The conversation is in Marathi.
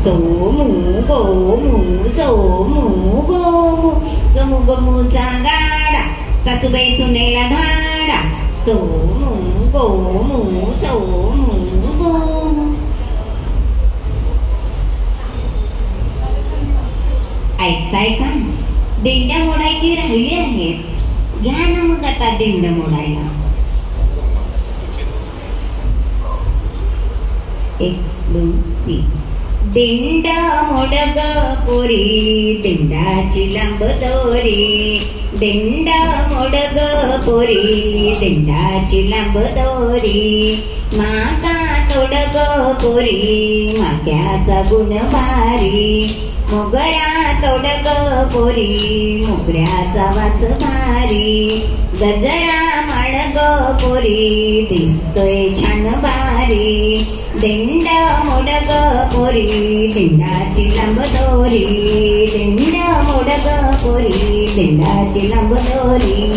सोमू गोमू सोमू गोमू सोमू गोमूचा गाडा सासूबाई सुनेला धाडा सोमू गोमू सोमू गोमू. ऐकताय का? दिंड्या मोडायची राहिली आहेत. घ्या ना मग आता दिंड मोडायला. 1 2 3. दिंड मोडग पोरी दिंडाची लांब दोरी दिंड मोडग पोरी दिंडाची लांब दोरी मागा तोडग पोरी माग्याचा गुण भारी मोगऱ्या तोडग पोरी मोगऱ्याचा वास भारी गजरा माडग पोरी दिसतोय छान भारी दिंड मोडग पोरी दिंडाची लांब दोरी दिंड मोडग पोरी दिंडाची लांब दोरी.